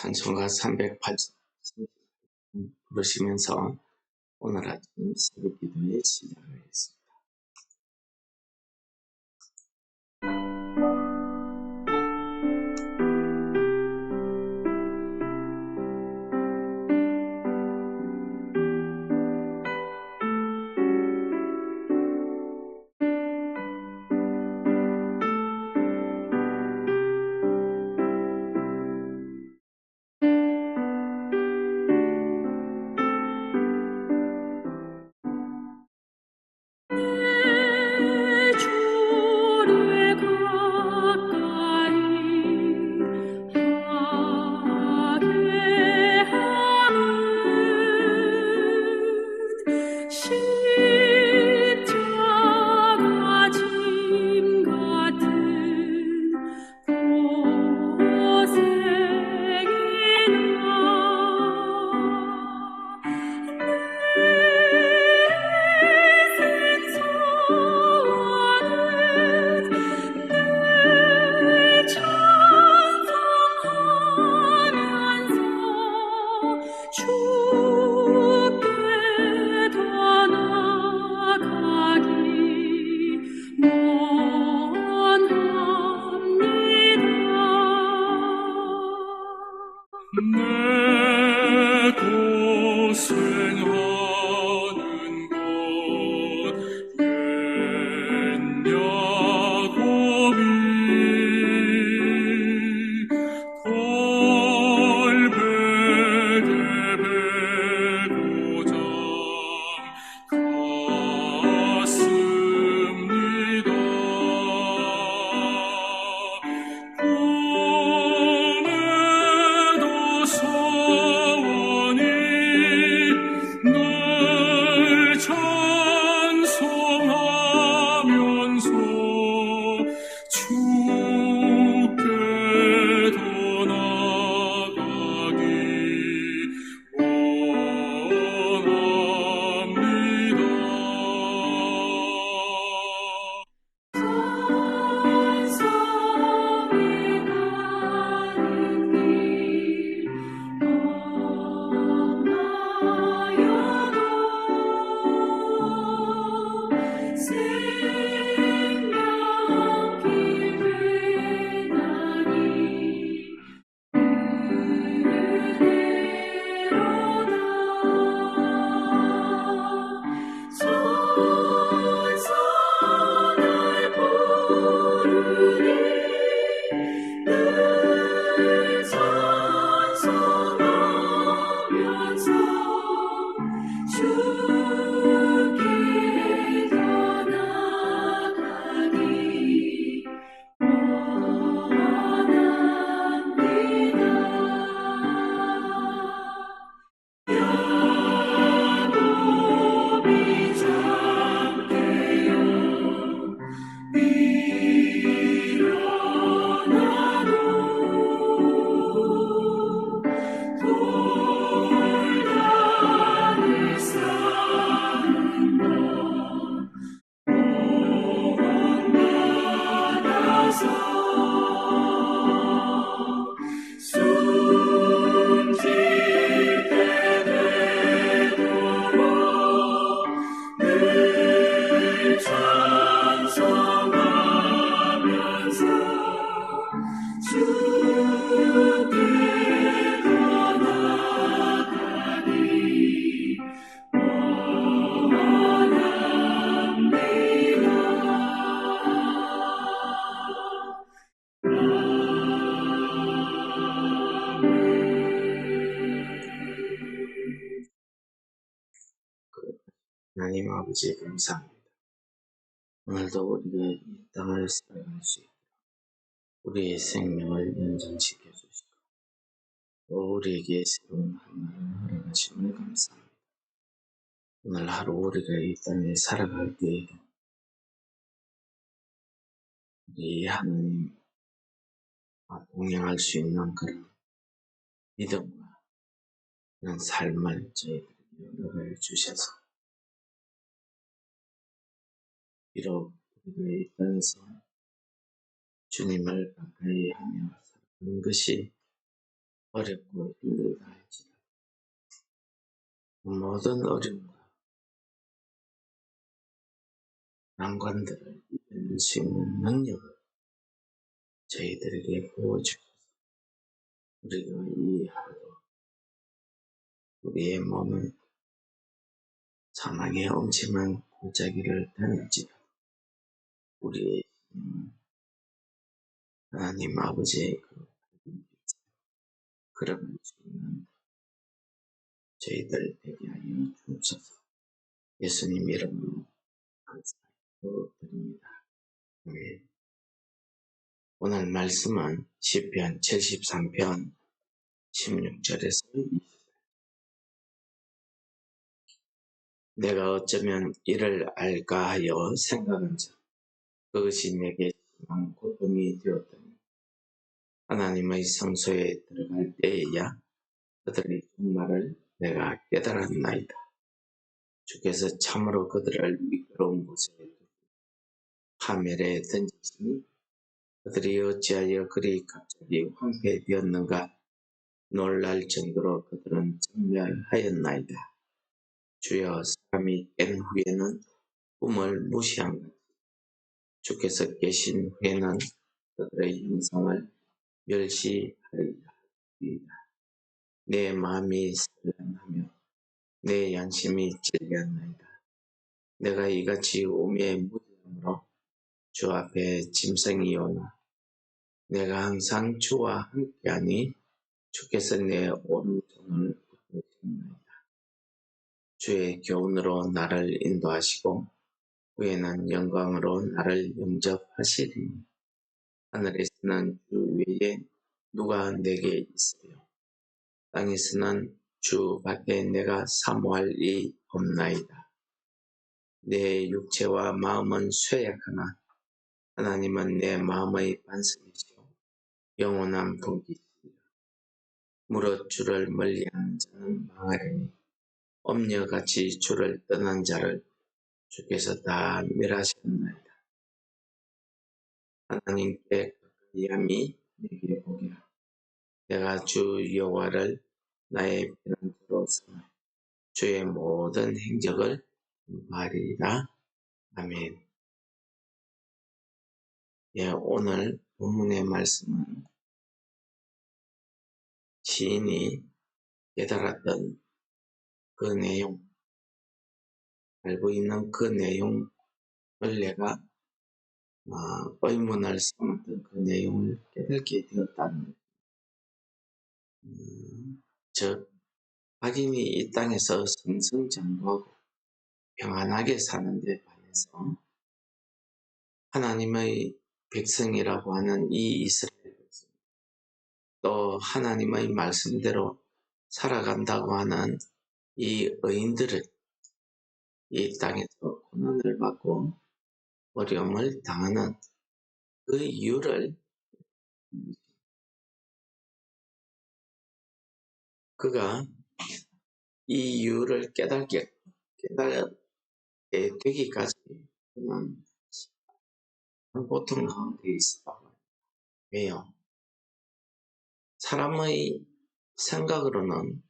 찬송가 308 부르시면서 오늘 아침 새벽 기도에 시작하겠습니다. 내 고생하는 것 왠냐고미 돌베개 베고 잠갔습니다. 소원이 늘 찬송하면서 주께도 나가기 원합니다. 하나님 아버지 감사합니다. 오늘도 우리가 이 땅을 살아갈 수 있도록 우리의 생명을 연장시켜 주시고 또 우리에게 새로운 하루를 허락하심을 감사합니다. 오늘 하루 우리가 이 땅에 살아갈 때에도 우리 하나님과 동행할 수 있는 그런 믿음과 그런 삶을 저희들에게 허락해 주셔서 비록 우리가 이 땅에서 주님을 가까이 하며 살아가는 것이 어렵고 힘들다 할지라도 모든 어려움과 난관들을 이겨낼 수 있는 능력을 저희들에게 부어주셔서 우리가 이 하루 우리의 몸은 사망의 엄침한 골짜기를 다닐지라도 우리의 힘은 하나님 아버지의 걸어갈 수 있는 저희들 되게 하여 주옵소서. 예수님 이름으로 감사하고 드립니다. 아멘. 오늘 말씀은 시편 73편 16절에서 20절. 내가 어쩌면 이를 알까 하여 생각한 적 그것이 내게 심한 고통이 되었더니 하나님의 성소에 들어갈 때에야 그들의 종말을 내가 깨달았나이다. 주께서 참으로 그들을 미끄러운 곳에 파멸에 던지시니 그들이 어찌하여 그리 갑자기 황폐되었는가 놀랄 정도로 그들은 전멸하였나이다. 주여 사람이 깬 후에는 꿈을 무시한 것 주께서 계신 후에는 그들의 형상을 멸시하리이다. 내 마음이 산란하며 내 양심이 찔렸나이다. 내가 이같이 우매의 무지함으로 주 앞에 짐승이오나 내가 항상 주와 함께하니 주께서 내 오른손을 붙드셨나이다. 주의 교훈으로 나를 인도하시고 후에는 영광으로 나를 영접하시리니 하늘에서는 주 외에 누가 내게 있으며 땅에서는 주 밖에 내가 사모할 이 없나이다. 내 육체와 마음은 쇠약하나 하나님은 내 마음의 반석이시오 영원한 분기시리라. 무릇 주를 멀리하는 자는 망하리니 엄녀같이 주를 떠난 자를 주께서 다 멸하셨나이다. 하나님께 가까이함이 내게 보기라. 내가 주 여호와를 나의 피난처로 삼아 주의 모든 행적을 말이라. 아멘. 예, 오늘 본문의 말씀은 시인이 깨달았던 그 내용, 알고 있는 그 내용을 내가 의문을 삼았던 그 내용을 깨닫게 되었다는 즉 악인이 이 땅에서 승승장구하고 평안하게 사는 데 반해서 하나님의 백성이라고 하는 이 이스라엘 백성 또 하나님의 말씀대로 살아간다고 하는 이 의인들은 이 땅에서 고난을 받고 어려움을 당하는 그 이유를 그가 이 이유를 깨달게 되기까지 그는 고통 가운데 있었다고 합니다. 왜요? 사람의 생각으로는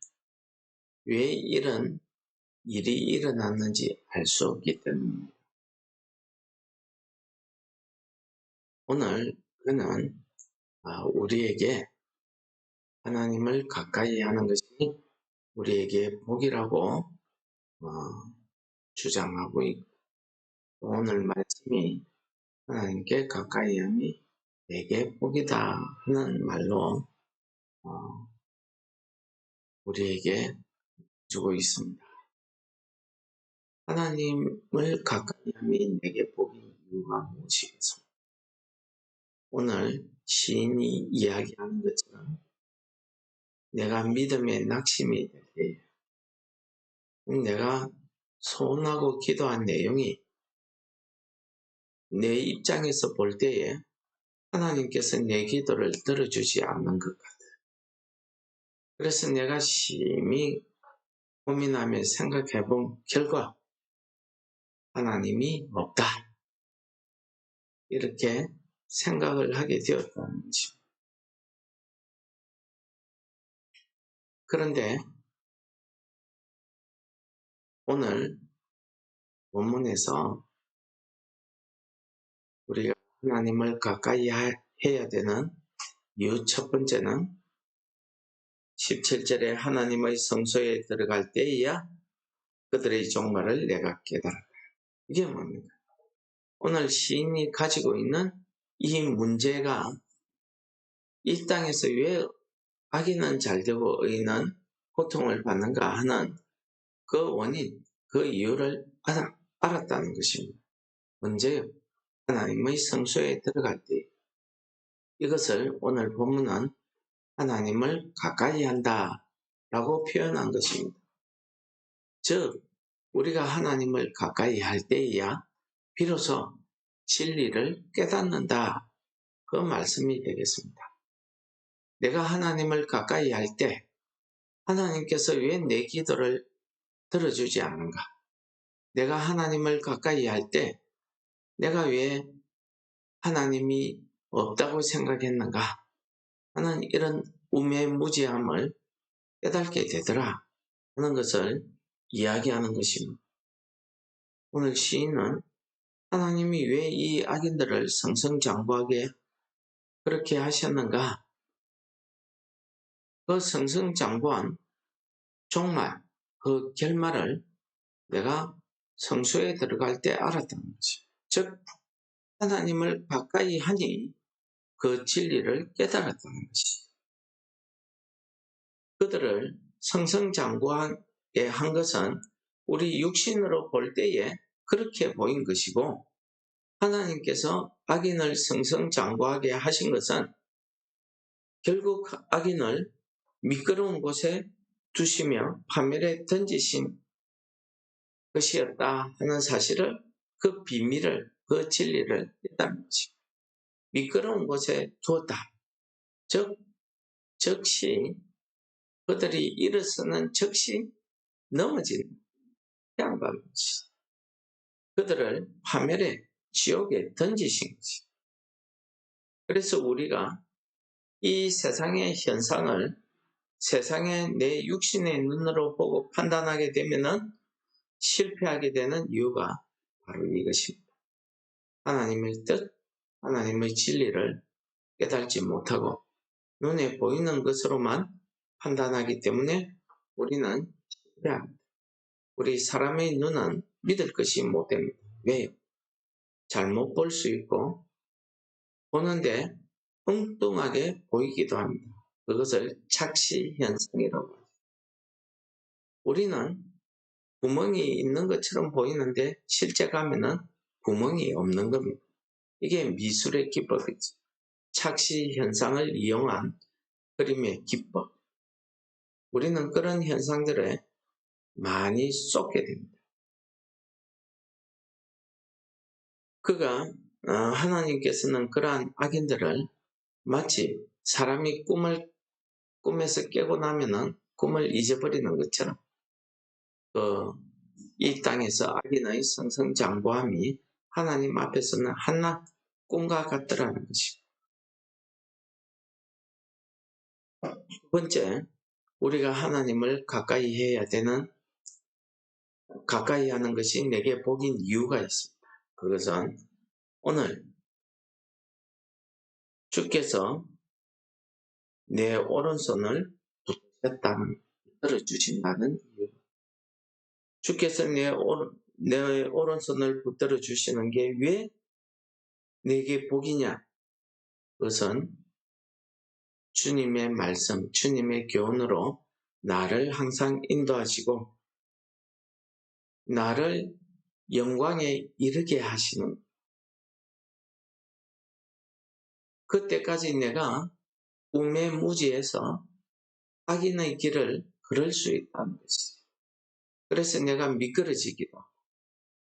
왜 이런 일이 일어났는지 알 수 없기 때문입니다. 오늘 그는 우리에게 하나님을 가까이 하는 것이 우리에게 복이라고 주장하고 있고 오늘 말씀이 하나님께 가까이 함이 내게 복이다 하는 말로 우리에게 주고 있습니다. 하나님을 가까이 함이 내게 복인 이유가 무엇이겠습니까? 오늘 시인이 이야기하는 것처럼 내가 믿음의 낙심이 될 때 내가 소원하고 기도한 내용이 내 입장에서 볼 때에 하나님께서 내 기도를 들어주지 않는 것 같아요. 그래서 내가 심히 고민하며 생각해본 결과 하나님이 없다. 이렇게 생각을 하게 되었다는 것입니다. 그런데 오늘 본문에서 우리가 하나님을 가까이 해야 되는 이유 첫 번째는 17절에 하나님의 성소에 들어갈 때에야 그들의 종말을 내가 깨달았다. 이게 뭡니까? 오늘 시인이 가지고 있는 이 문제가 이 땅에서 왜 악인은 잘되고 의인은 고통을 받는가 하는 그 원인, 그 이유를 알았다는 것입니다. 언제요? 하나님의 성소에 들어갈 때. 이것을 오늘 본문은 하나님을 가까이 한다 라고 표현한 것입니다. 즉, 우리가 하나님을 가까이 할 때에야 비로소 진리를 깨닫는다. 그 말씀이 되겠습니다. 내가 하나님을 가까이 할 때 하나님께서 왜 내 기도를 들어주지 않는가? 내가 하나님을 가까이 할 때 내가 왜 하나님이 없다고 생각했는가 하는 이런 우매무지함을 깨닫게 되더라 하는 것을 이야기하는 것입니다. 오늘 시인은 하나님이 왜 이 악인들을 승승장구하게 그렇게 하셨는가? 그 승승장구한 종말, 그 결말을 내가 성소에 들어갈 때 알았다는 거지. 즉 하나님을 가까이 하니 그 진리를 깨달았다는 것이. 그들을 승승장구하게 한 것은 우리 육신으로 볼 때에 그렇게 보인 것이고, 하나님께서 악인을 승승장구하게 하신 것은 결국 악인을 미끄러운 곳에 두시며 파멸에 던지신 것이었다 하는 사실을, 그 비밀을, 그 진리를 깨닫는 것이. 미끄러운 곳에 두었다. 즉 즉시 그들이 일어서는 즉시 넘어진 양반 것이. 그들을 파멸에, 지옥에 던지신 것이. 그래서 우리가 이 세상의 현상을 세상의 내 육신의 눈으로 보고 판단하게 되면은 실패하게 되는 이유가 바로 이것입니다. 하나님의 뜻, 하나님의 진리를 깨닫지 못하고 눈에 보이는 것으로만 판단하기 때문에 우리는 실패합니다. 우리 사람의 눈은 믿을 것이 못됩니다. 왜요? 잘못 볼 수 있고 보는데 엉뚱하게 보이기도 합니다. 그것을 착시현상이라고 하죠. 우리는 구멍이 있는 것처럼 보이는데 실제 가면은 구멍이 없는 겁니다. 이게 미술의 기법이죠. 착시현상을 이용한 그림의 기법. 우리는 그런 현상들에 많이 쏟게 됩니다. 하나님께서는 그러한 악인들을 마치 사람이 꿈에서 깨고 나면은 꿈을 잊어버리는 것처럼 이 땅에서 악인의 승승장구함이 하나님 앞에서는 한낱 꿈과 같더라는 것입니다. 두 번째, 우리가 하나님을 가까이 해야 되는, 가까이 하는 것이 내게 복인 이유가 있습니다. 그것은 오늘 주께서 내 오른손을 붙들어주신다는 이유. 주께서 내 오른손을 붙들어 주시는 게 왜 내게 복이냐? 그것은 주님의 말씀, 주님의 교훈으로 나를 항상 인도하시고 나를 영광에 이르게 하시는, 그때까지 내가 우매무지해서 악인의 길을 걸을 수 있다는 것이죠. 그래서 내가 미끄러지기도 하고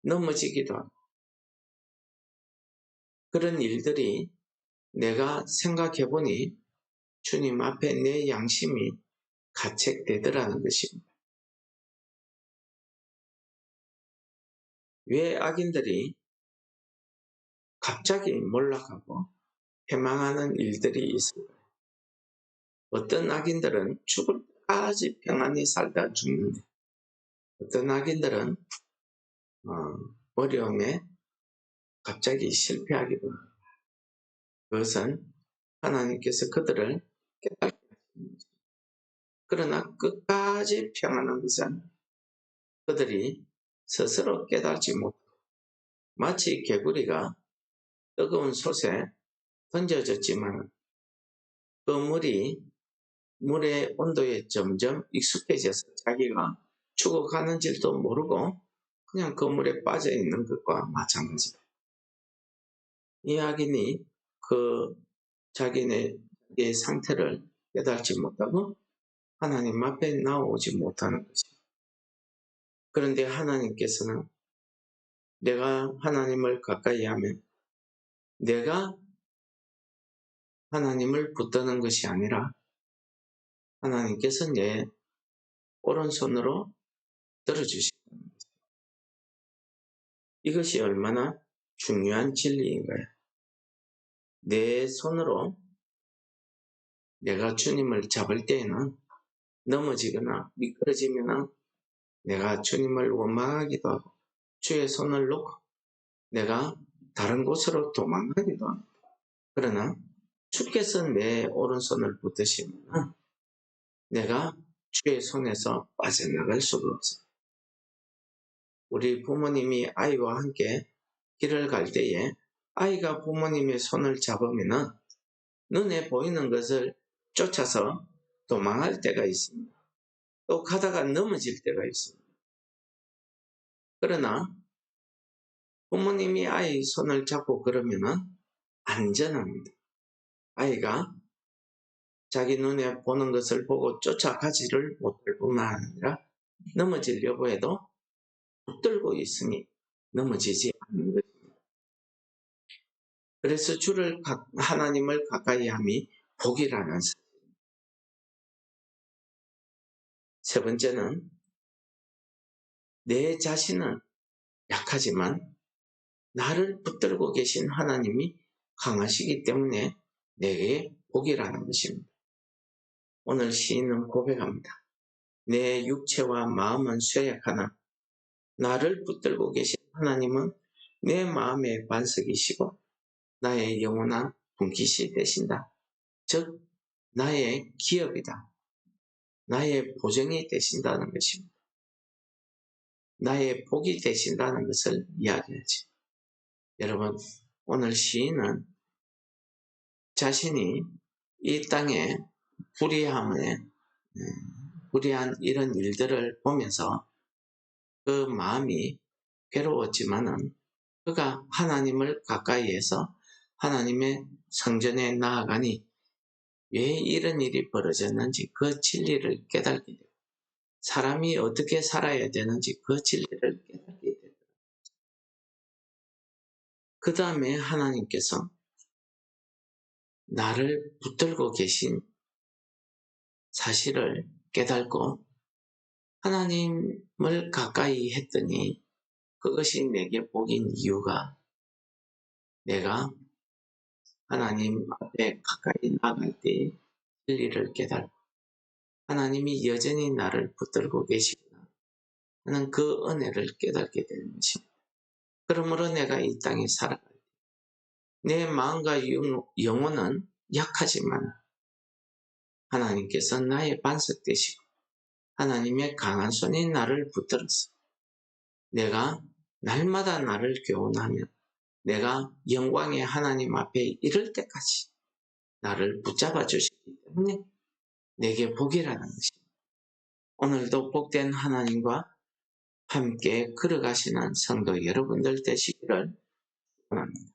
넘어지기도 하고 그런 일들이 내가 생각해보니 주님 앞에 내 양심이 가책되더라는 것입니다. 왜 악인들이 갑자기 몰락하고 패망하는 일들이 있을까요? 어떤 악인들은 죽을 끝까지 평안히 살다 죽는데, 어떤 악인들은 어려움에 갑자기 실패하기도 합니다. 그것은 하나님께서 그들을 깨닫게 하시는 거죠. 그러나 끝까지 평안한 것은 그들이 스스로 깨닫지 못하고, 마치 개구리가 뜨거운 솥에 던져졌지만 그 물의 온도에 점점 익숙해져서 자기가 죽어가는 줄도 모르고 그냥 그 물에 빠져 있는 것과 마찬가지다. 이 악인이 그 자기의 상태를 깨닫지 못하고 하나님 앞에 나오지 못하는 것입니다. 그런데 하나님께서는 내가 하나님을 가까이 하면 내가 하나님을 붙드는 것이 아니라 하나님께서 내 오른손으로 들어주신다는 것입니다. 이것이 얼마나 중요한 진리인가요? 내 손으로 내가 주님을 잡을 때에는 넘어지거나 미끄러지면 내가 주님을 원망하기도 하고 주의 손을 놓고 내가 다른 곳으로 도망가기도 합니다. 그러나 주께서 내 오른손을 붙드시면 내가 주의 손에서 빠져나갈 수가 없어요. 우리 부모님이 아이와 함께 길을 갈 때에 아이가 부모님의 손을 잡으면 눈에 보이는 것을 쫓아서 도망할 때가 있습니다. 또 가다가 넘어질 때가 있습니다. 그러나 부모님이 아이 손을 잡고 그러면 안전합니다. 아이가 자기 눈에 보는 것을 보고 쫓아가지를 못할 뿐만 아니라 넘어지려고 해도 붙들고 있으니 넘어지지 않는 것입니다. 그래서 하나님을 가까이 함이 복이라는 사실. 세 번째는 내 자신은 약하지만 나를 붙들고 계신 하나님이 강하시기 때문에 내게 복이라는 것입니다. 오늘 시인은 고백합니다. 내 육체와 마음은 쇠약하나 나를 붙들고 계신 하나님은 내 마음의 반석이시고 나의 영원한 분깃이 되신다. 즉 나의 기업이다. 나의 보정이 되신다는 것입니다. 나의 복이 되신다는 것을 이야기하지. 여러분, 오늘 시인은 자신이 이 땅에 불의한 이런 일들을 보면서 그 마음이 괴로웠지만은 그가 하나님을 가까이 해서 하나님의 성전에 나아가니 왜 이런 일이 벌어졌는지 그 진리를 깨닫게 되고 사람이 어떻게 살아야 되는지 그 진리를 깨닫게 되고 그 다음에 하나님께서 나를 붙들고 계신 사실을 깨닫고 하나님을 가까이 했더니 그것이 내게 복인 이유가 내가 하나님 앞에 가까이 나갈 때 진리를 깨닫고 하나님이 여전히 나를 붙들고 계시구나 하는 그 은혜를 깨닫게 되는 것입니다. 그러므로 내가 이 땅에 살아갈 때 내 마음과 영혼은 약하지만 하나님께서 나의 반석 되시고 하나님의 강한 손이 나를 붙들어서 내가 날마다 나를 교훈하며 내가 영광의 하나님 앞에 이를 때까지 나를 붙잡아 주시기 때문에 내게 복이라는 것입니다. 오늘도 복된 하나님과 함께 걸어가시는 성도 여러분들 되시기를 원합니다.